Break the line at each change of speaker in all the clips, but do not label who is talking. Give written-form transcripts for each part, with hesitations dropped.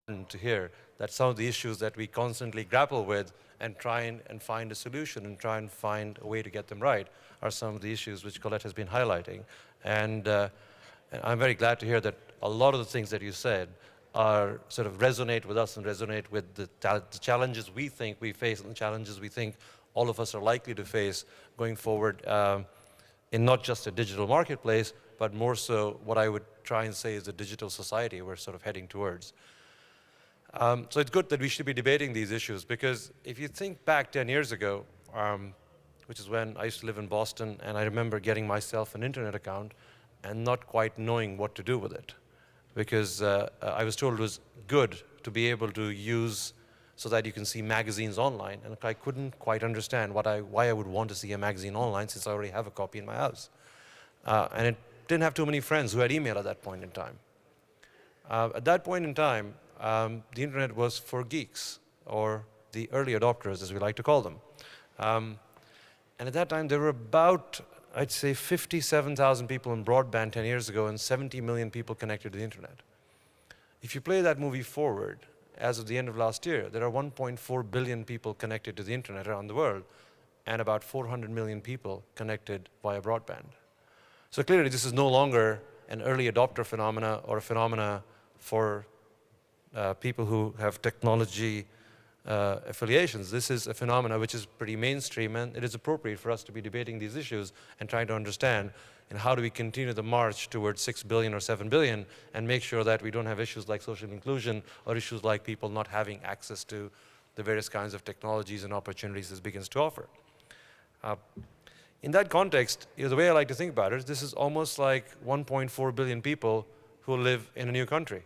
to hear that some of the issues that we constantly grapple with and try and find a solution and try and find a way to get them right are some of the issues which Colette has been highlighting. And I'm very glad to hear that a lot of the things that you said are sort of resonate with us and resonate with the challenges we think we face and the challenges we think all of us are likely to face going forward in not just a digital marketplace, but more so what I would try and say is a digital society we're sort of heading towards. So it's good that we should be debating these issues, because if you think back 10 years ago, which is when I used to live in Boston, and I remember getting myself an internet account and not quite knowing what to do with it, because I was told it was good to be able to use so that you can see magazines online, and I couldn't quite understand why I would want to see a magazine online since I already have a copy in my house. And it didn't have too many friends who had email at that point in time. At that point in time, the internet was for geeks, or the early adopters, as we like to call them. And at that time, there were about, I'd say, 57,000 people in broadband 10 years ago and 70 million people connected to the internet. If you play that movie forward, as of the end of last year, there are 1.4 billion people connected to the internet around the world, and about 400 million people connected via broadband. So clearly, this is no longer an early adopter phenomena or a phenomena for people who have technology affiliations. This is a phenomena which is pretty mainstream, and it is appropriate for us to be debating these issues and trying to understand how do we continue the march towards 6 billion or 7 billion and make sure that we don't have issues like social inclusion or issues like people not having access to the various kinds of technologies and opportunities this begins to offer. In that context, the way I like to think about it is this is almost like 1.4 billion people who live in a new country,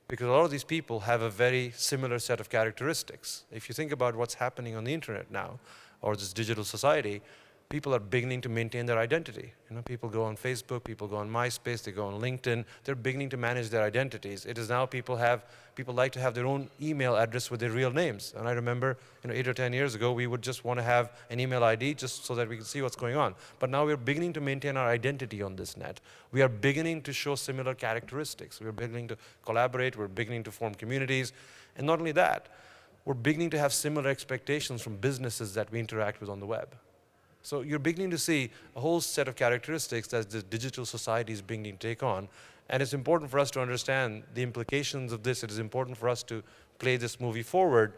because a lot of these people have a very similar set of characteristics. If you think about what's happening on the internet now, or this digital society, people are beginning to maintain their identity. People go on Facebook, people go on MySpace, they go on LinkedIn. They're beginning to manage their identities. It is now people like to have their own email address with their real names. And I remember, 8 or 10 years ago, we would just want to have an email ID just so that we can see what's going on. But now we're beginning to maintain our identity on this net. We are beginning to show similar characteristics. We're beginning to collaborate. We're beginning to form communities. And not only that, we're beginning to have similar expectations from businesses that we interact with on the web. So you're beginning to see a whole set of characteristics that the digital society is beginning to take on. And it's important for us to understand the implications of this. It is important for us to play this movie forward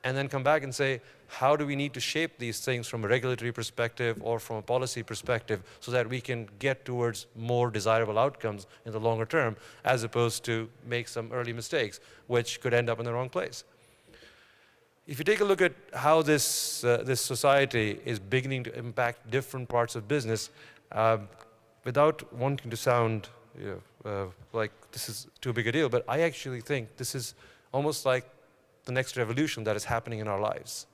and then come back and say, how do we need to shape these things from a regulatory perspective or from a policy perspective so that we can get towards more desirable outcomes in the longer term, as opposed to make some early mistakes, which could end up in the wrong place. If you take a look at how this society is beginning to impact different parts of business, without wanting to sound like this is too big a deal, but I actually think this is almost like the next revolution that is happening in our lives,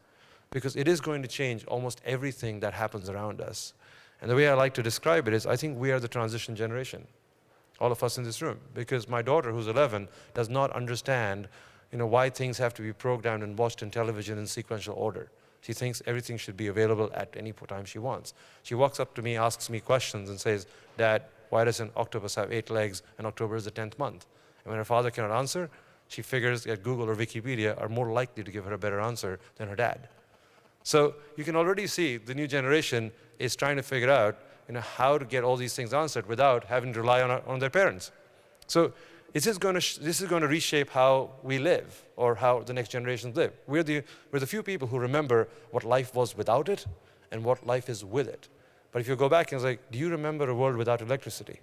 because it is going to change almost everything that happens around us. And the way I like to describe it is, I think we are the transition generation, all of us in this room, because my daughter, who's 11, does not understand why things have to be programmed and watched on television in sequential order. She thinks everything should be available at any time she wants. She walks up to me, asks me questions, and says, "Dad, why does an octopus have 8 legs and October is the 10th month?" And when her father cannot answer, she figures that Google or Wikipedia are more likely to give her a better answer than her dad. So you can already see the new generation is trying to figure out how to get all these things answered without having to rely on their parents. So this is going to reshape how we live, or how the next generations live. We're the few people who remember what life was without it and what life is with it. But if you go back and say, do you remember a world without electricity?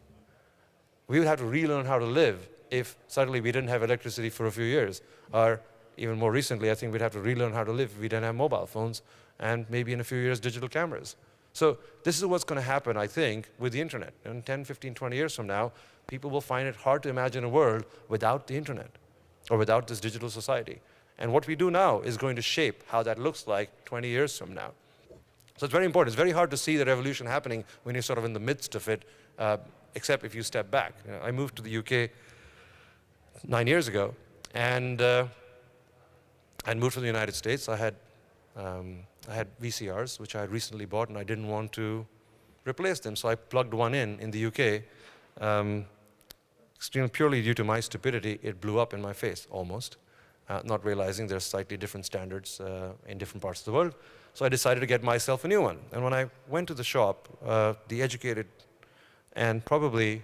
We would have to relearn how to live if suddenly we didn't have electricity for a few years. Or even more recently, I think we'd have to relearn how to live if we didn't have mobile phones and maybe in a few years, digital cameras. So this is what's going to happen, I think, with the internet. In 10, 15, 20 years from now, people will find it hard to imagine a world without the internet or without this digital society. And what we do now is going to shape how that looks like 20 years from now. So it's very important. It's very hard to see the revolution happening when you're sort of in the midst of it, except if you step back. I moved to the UK 9 years ago, and I moved from the United States. I had VCRs, which I had recently bought, and I didn't want to replace them, so I plugged one in the UK. Purely due to my stupidity, it blew up in my face, almost. not realizing there's slightly different standards in different parts of the world. So I decided to get myself a new one. And when I went to the shop, the educated and probably,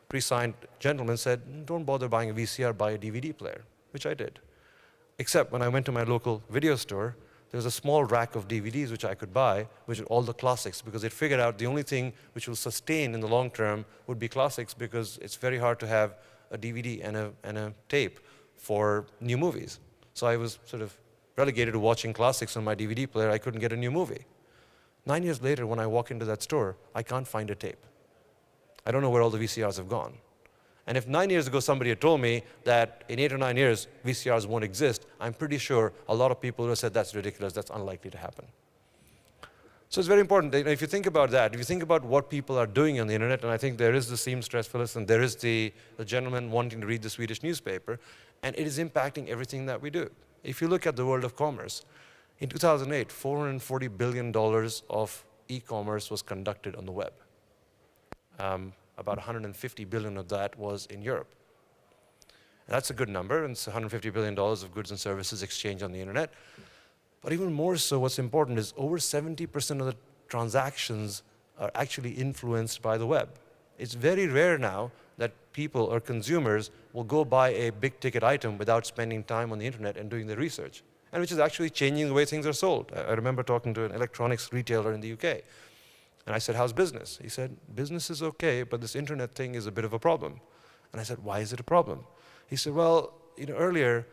pre-signed gentleman said, don't bother buying a VCR, buy a DVD player, which I did. Except when I went to my local video store, there was a small rack of DVDs which I could buy, which are all the classics, because it figured out the only thing which will sustain in the long term would be classics, because it's very hard to have a DVD and a tape for new movies. So I was sort of relegated to watching classics on my DVD player. I couldn't get a new movie. 9 years later, when I walk into that store, I can't find a tape. I don't know where all the VCRs have gone. And if 9 years ago somebody had told me that in 8 or 9 years VCRs won't exist, I'm pretty sure a lot of people would have said that's ridiculous, that's unlikely to happen. So it's very important that if you think about that, if you think about what people are doing on the internet, and I think there is the seamstress Phyllis and there is the gentleman wanting to read the Swedish newspaper, and it is impacting everything that we do. If you look at the world of commerce, in 2008, $440 billion of e-commerce was conducted on the web. About 150 billion of that was in Europe. And that's a good number, and it's $150 billion of goods and services exchanged on the internet. But even more so, what's important is over 70% of the transactions are actually influenced by the web. It's very rare now that people or consumers will go buy a big ticket item without spending time on the internet and doing the research, and which is actually changing the way things are sold. I remember talking to an electronics retailer in the UK. And I said, how's business? He said, business is okay, but this internet thing is a bit of a problem. And I said, why is it a problem? He said, well, earlier,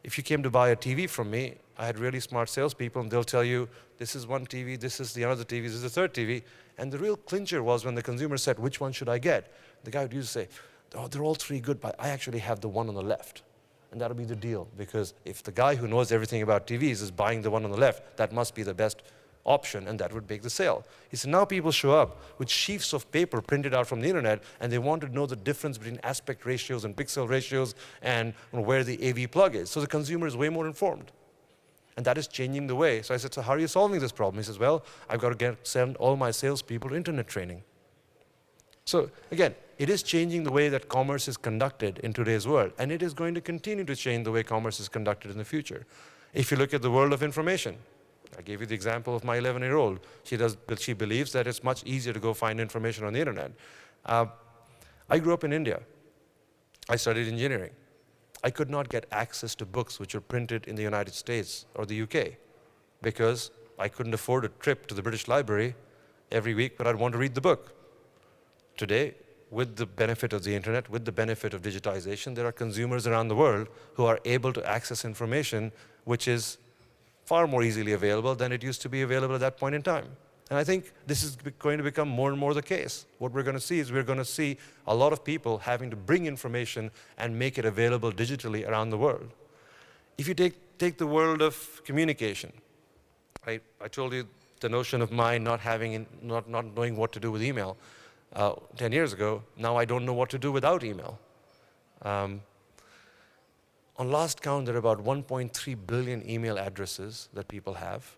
if you came to buy a TV from me, I had really smart salespeople, and they'll tell you, this is one TV, this is the other TV, this is the third TV. And the real clincher was when the consumer said, which one should I get? The guy would usually say, oh, they're all three good, but I actually have the one on the left. And that'll be the deal, because if the guy who knows everything about TVs is buying the one on the left, that must be the best option, and that would make the sale. He said, now people show up with sheafs of paper printed out from the internet, and they want to know the difference between aspect ratios and pixel ratios and where the AV plug is. So the consumer is way more informed. And that is changing the way. So I said, so how are you solving this problem? He says, well, I've got to send all my salespeople to internet training. So again, it is changing the way that commerce is conducted in today's world, and it is going to continue to change the way commerce is conducted in the future. If you look at the world of information, I gave you the example of my 11-year-old. She believes that it's much easier to go find information on the internet. I grew up in India. I studied engineering. I could not get access to books which were printed in the United States or the UK because I couldn't afford a trip to the British Library every week, but I'd want to read the book. Today, with the benefit of the internet, with the benefit of digitization, there are consumers around the world who are able to access information which is far more easily available than it used to be available at that point in time. And I think this is going to become more and more the case. What we're going to see is we're going to see a lot of people having to bring information and make it available digitally around the world. If you take the world of communication, I told you the notion of mine not knowing what to do with email 10 years ago. Now I don't know what to do without email. On last count, there are about 1.3 billion email addresses that people have.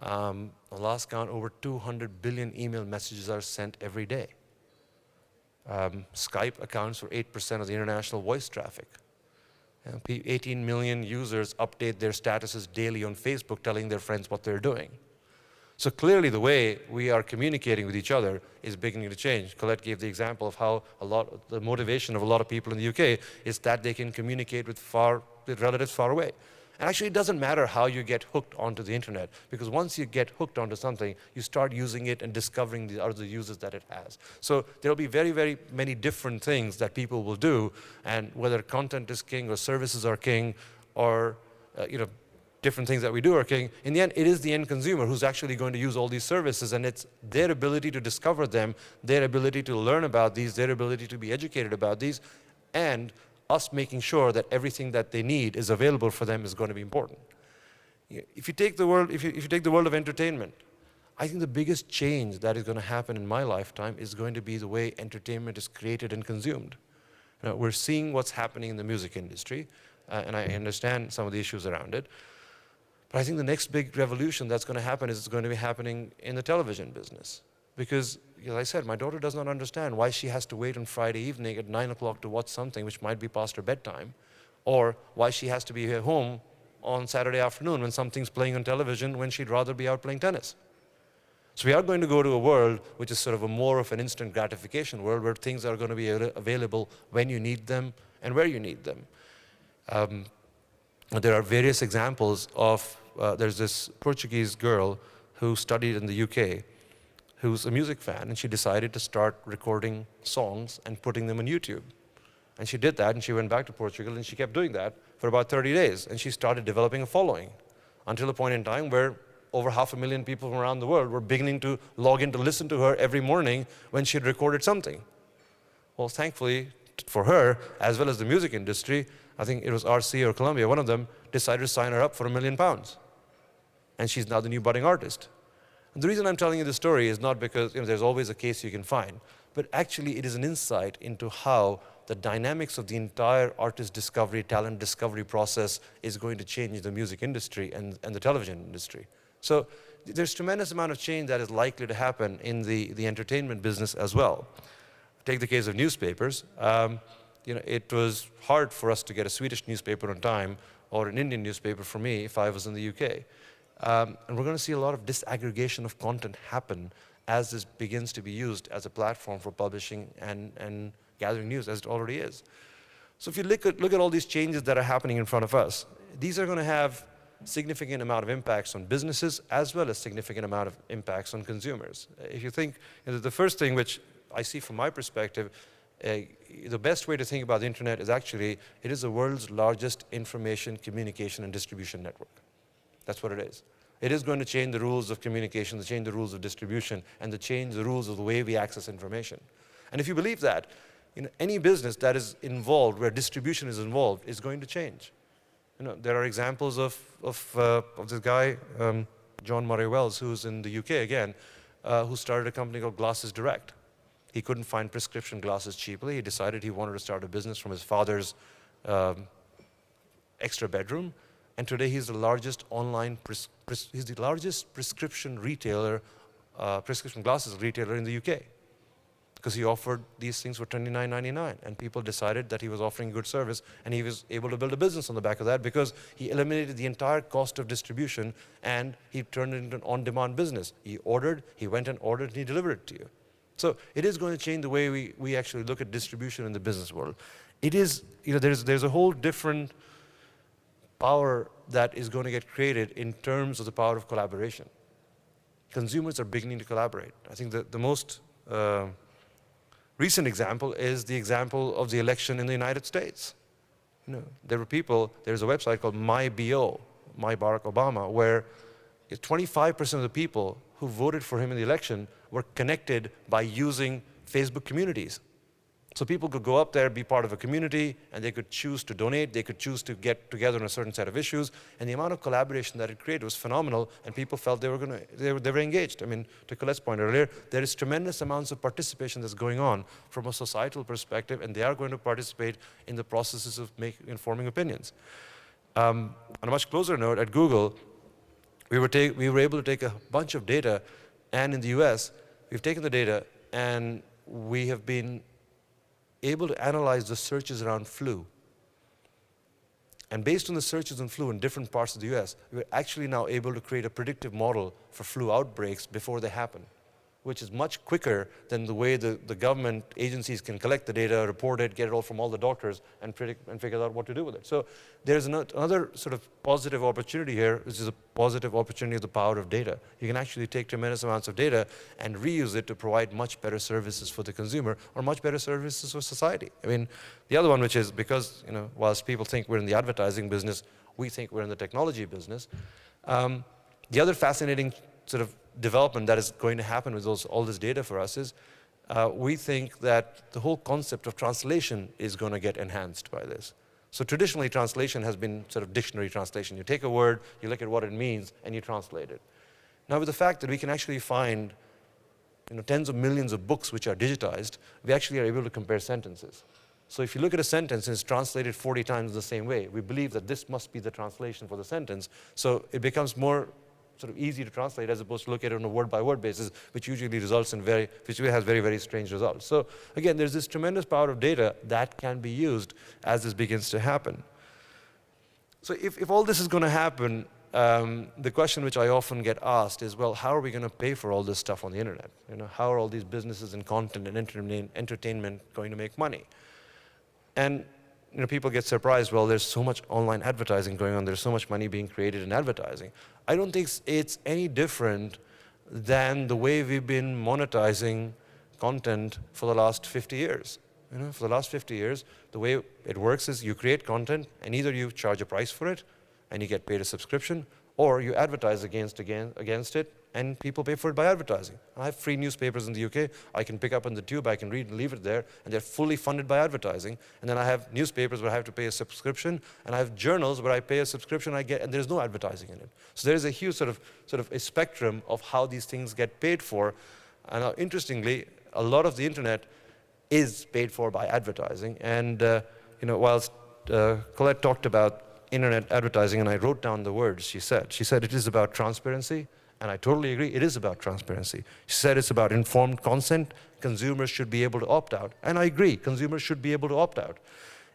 On last count, over 200 billion email messages are sent every day. Skype accounts for 8% of the international voice traffic. 18 million users update their statuses daily on Facebook telling their friends what they're doing. So clearly the way we are communicating with each other is beginning to change. Colette gave the example of how the motivation of a lot of people in the UK is that they can communicate with relatives far away. And actually it doesn't matter how you get hooked onto the internet, because once you get hooked onto something, you start using it and discovering the other uses that it has. So there'll be very, very many different things that people will do, and whether content is king or services are king or different things that we do are king, in the end, it is the end consumer who's actually going to use all these services, and it's their ability to discover them, their ability to learn about these, their ability to be educated about these, and us making sure that everything that they need is available for them is going to be important. If you take the world of entertainment, I think the biggest change that is going to happen in my lifetime is going to be the way entertainment is created and consumed. We're seeing what's happening in the music industry, and I understand some of the issues around it. But I think the next big revolution that's going to happen is it's going to be happening in the television business. Because, as I said, my daughter does not understand why she has to wait on Friday evening at 9 o'clock to watch something which might be past her bedtime, or why she has to be at home on Saturday afternoon when something's playing on television when she'd rather be out playing tennis. So we are going to go to a world which is sort of a more of an instant gratification world where things are going to be available when you need them and where you need them. There are various examples of, there's this Portuguese girl who studied in the UK who's a music fan, and she decided to start recording songs and putting them on YouTube. And she did that, and she went back to Portugal, and she kept doing that for about 30 days. And she started developing a following until a point in time where over 500,000 people from around the world were beginning to log in to listen to her every morning when she had recorded something. Well, thankfully for her, as well as the music industry, I think it was RC or Columbia, one of them decided to sign her up for £1 million. And she's now the new budding artist. And the reason I'm telling you this story is not because there's always a case you can find, but actually it is an insight into how the dynamics of the entire artist discovery, talent discovery process is going to change the music industry and the television industry. So there's tremendous amount of change that is likely to happen in the entertainment business as well. Take the case of newspapers. It was hard for us to get a Swedish newspaper on time or an Indian newspaper for me if I was in the UK. And we're going to see a lot of disaggregation of content happen as this begins to be used as a platform for publishing and gathering news, as it already is. So if you look at all these changes that are happening in front of us, these are going to have significant amount of impacts on businesses as well as significant amount of impacts on consumers. If you think, the first thing which I see from my perspective, the best way to think about the internet is actually, it is the world's largest information, communication, and distribution network. That's what it is. It is going to change the rules of communication, to change the rules of distribution, and to change the rules of the way we access information. And if you believe that, any business that is involved, where distribution is involved, is going to change. There are examples of this guy, John Murray Wells, who's in the UK again, who started a company called Glasses Direct. He couldn't find prescription glasses cheaply. He decided he wanted to start a business from his father's extra bedroom. And today he's the largest he's the largest prescription retailer, prescription glasses retailer in the UK. Because he offered these things for $29.99, and people decided that he was offering good service, and he was able to build a business on the back of that because he eliminated the entire cost of distribution, and he turned it into an on-demand business. He went and ordered, and he delivered it to you. So it is going to change the way we actually look at distribution in the business world. It is, there's a whole different power that is going to get created in terms of the power of collaboration. Consumers are beginning to collaborate. I think that the most recent example is the example of the election in the United States. There were people, there's a website called MyBO, My Barack Obama, where 25% of the people who voted for him in the election were connected by using Facebook communities. So people could go up there, be part of a community, and they could choose to donate, they could choose to get together on a certain set of issues, and the amount of collaboration that it created was phenomenal, and people felt they were engaged. I mean, to Colette's point earlier, there is tremendous amounts of participation that's going on from a societal perspective, and they are going to participate in the processes of informing opinions. On a much closer note, at Google, we were able to take a bunch of data, and in the US, we've taken the data, and we have been able to analyze the searches around flu. And based on the searches on flu in different parts of the US, we're actually now able to create a predictive model for flu outbreaks before they happen, which is much quicker than the way the government agencies can collect the data, report it, get it all from all the doctors, and predict and figure out what to do with it. So there's another sort of positive opportunity here, which is a positive opportunity of the power of data. You can actually take tremendous amounts of data and reuse it to provide much better services for the consumer or much better services for society. I mean, the other one, which is because, whilst people think we're in the advertising business, we think we're in the technology business. The other fascinating sort of development that is going to happen with all this data for us is we think that the whole concept of translation is going to get enhanced by this. So traditionally, translation has been sort of dictionary translation. You take a word, you look at what it means, and you translate it. Now, with the fact that we can actually find tens of millions of books which are digitized, we actually are able to compare sentences. So if you look at a sentence and it's translated 40 times the same way, we believe that this must be the translation for the sentence. So it becomes more sort of easy to translate as opposed to look at it on a word-by-word basis, which usually results in which has very, very strange results. So again, there's this tremendous power of data that can be used as this begins to happen. So if all this is going to happen, the question which I often get asked is, well, how are we going to pay for all this stuff on the internet? You know, how are all these businesses and content and entertainment going to make money? And you know, people get surprised, well, there's so much online advertising going on, there's so much money being created in advertising. I don't think it's any different than the way we've been monetizing content for the last 50 years. You know, for the last 50 years, the way it works is you create content, and either you charge a price for it, and you get paid a subscription, or you advertise against it, and people pay for it by advertising. I have free newspapers in the UK. I can pick up on the tube, I can read and leave it there, and they're fully funded by advertising. And then I have newspapers where I have to pay a subscription, and I have journals where I pay a subscription, and there's no advertising in it. So there is a huge sort of a spectrum of how these things get paid for. And interestingly, a lot of the internet is paid for by advertising. And you know, whilst Colette talked about internet advertising, and I wrote down the words she said. She said it is about transparency, and I totally agree, it is about transparency. She said it's about informed consent, consumers should be able to opt out, and I agree, consumers should be able to opt out.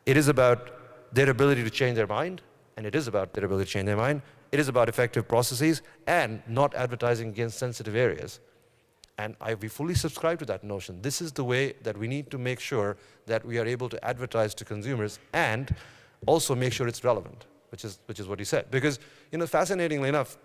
It is about their ability to change their mind, and it is about their ability to change their mind. It is about effective processes and not advertising against sensitive areas. And we fully subscribe to that notion. This is the way that we need to make sure that we are able to advertise to consumers and also make sure it's relevant, which is what he said. Because, you know, fascinatingly enough,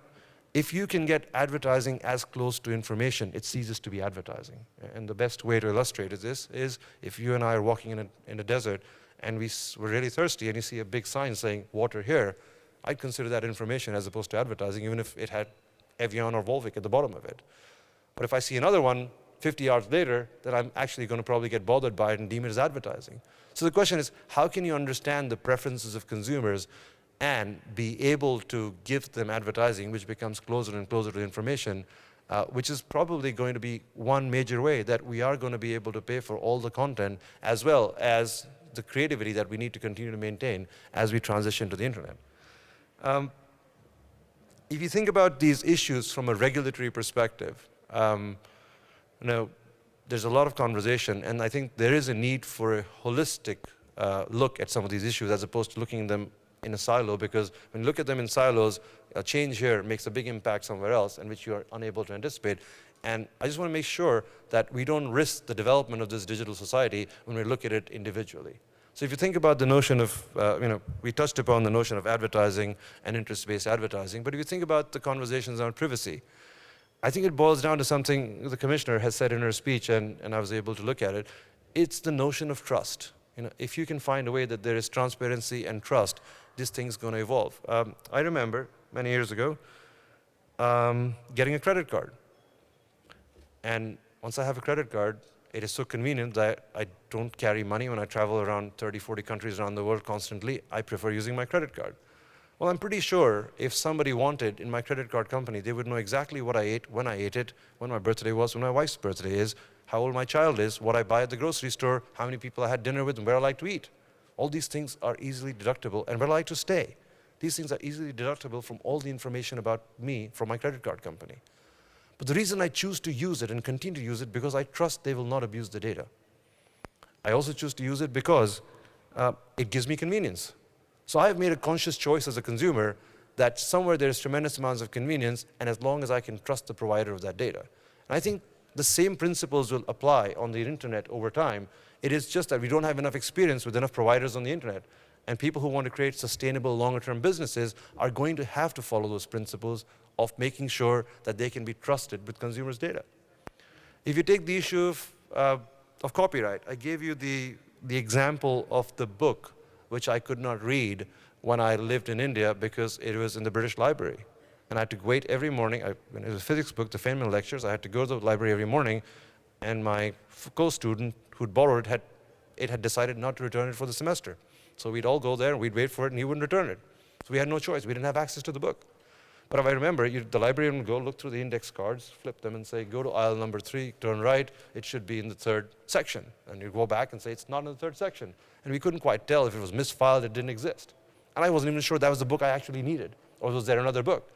if you can get advertising as close to information, it ceases to be advertising. And the best way to illustrate this is if you and I are walking in a desert and we're really thirsty and you see a big sign saying water here, I'd consider that information as opposed to advertising, even if it had Evian or Volvic at the bottom of it. But if I see another one 50 yards later, then I'm actually going to probably get bothered by it and deem it as advertising. So the question is, how can you understand the preferences of consumers and be able to give them advertising which becomes closer and closer to information, which is probably going to be one major way that we are going to be able to pay for all the content as well as the creativity that we need to continue to maintain as we transition to the internet. If you think about these issues from a regulatory perspective, you know, there's a lot of conversation, and I think there is a need for a holistic look at some of these issues as opposed to looking at them in a silo, because when you look at them in silos, a change here makes a big impact somewhere else, and which you are unable to anticipate. And I just want to make sure that we don't risk the development of this digital society when we look at it individually. So if you think about the notion of, you know, we touched upon the notion of advertising and interest-based advertising, but if you think about the conversations on privacy, I think it boils down to something the commissioner has said in her speech, and I was able to look at it. It's the notion of trust. You know, if you can find a way that there is transparency and trust, this thing's going to evolve. I remember many years ago getting a credit card. And once I have a credit card, it is so convenient that I don't carry money when I travel around 30, 40 countries around the world constantly. I prefer using my credit card. Well, I'm pretty sure if somebody wanted in my credit card company, they would know exactly what I ate, when my birthday was, when my wife's birthday is, how old my child is, what I buy at the grocery store, how many people I had dinner with, and where I like to eat. All these things are easily deductible, and where I like to stay. These things are easily deductible from all the information about me from my credit card company. But the reason I choose to use it and continue to use it because I trust they will not abuse the data. I also choose to use it because it gives me convenience. So I have made a conscious choice as a consumer that somewhere there's tremendous amounts of convenience, and as long as I can trust the provider of that data. And I think the same principles will apply on the internet over time. It is just that we don't have enough experience with enough providers on the internet. And people who want to create sustainable, longer-term businesses are going to have to follow those principles of making sure that they can be trusted with consumers' data. If you take the issue of copyright, I gave you the example of the book which I could not read when I lived in India because it was in the British Library. And I had to wait every morning. When it was a physics book, the Feynman lectures, I had to go to the library every morning, and my co-student who'd borrowed it had decided not to return it for the semester. So we'd all go there, and we'd wait for it, and he wouldn't return it. So we had no choice. We didn't have access to the book. But if I remember, the librarian would go look through the index cards, flip them, and say, go to aisle number 3, turn right, it should be in the 3rd section. And you'd go back and say, it's not in the 3rd section. And we couldn't quite tell if it was misfiled, it didn't exist. And I wasn't even sure that was the book I actually needed, or was there another book?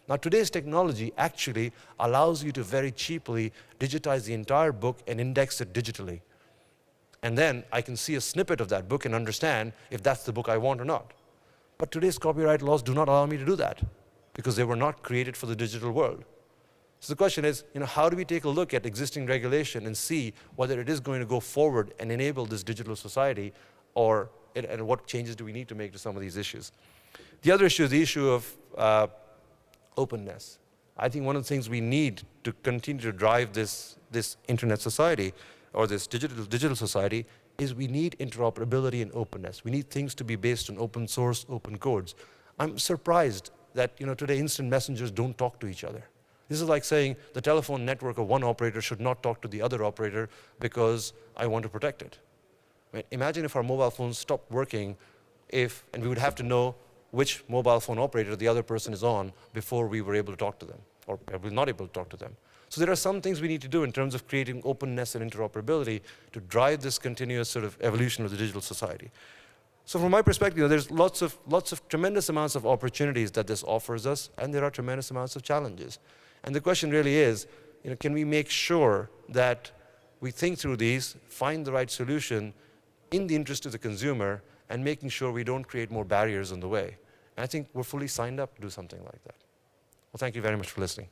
Now, today's technology actually allows you to very cheaply digitize the entire book and index it digitally. And then I can see a snippet of that book and understand if that's the book I want or not. But today's copyright laws do not allow me to do that because they were not created for the digital world. So the question is, how do we take a look at existing regulation and see whether it is going to go forward and enable this digital society, and what changes do we need to make to some of these issues? The other issue is the issue of openness. I think one of the things we need to continue to drive this internet society or this digital society is we need interoperability and openness. We need things to be based on open source, open codes. I'm surprised that today instant messengers don't talk to each other. This is like saying the telephone network of one operator should not talk to the other operator because I want to protect it. I mean, imagine if our mobile phones stopped working and we would have to know which mobile phone operator the other person is on before we were able to talk to them, or we're not able to talk to them. So there are some things we need to do in terms of creating openness and interoperability to drive this continuous sort of evolution of the digital society. So from my perspective, there's lots of tremendous amounts of opportunities that this offers us, and there are tremendous amounts of challenges. And the question really is, can we make sure that we think through these, find the right solution in the interest of the consumer, and making sure we don't create more barriers on the way. And I think we're fully signed up to do something like that. Well, thank you very much for listening.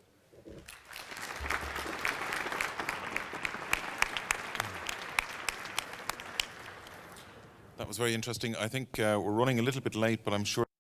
That was very interesting. I think we're running a little bit late, but I'm sure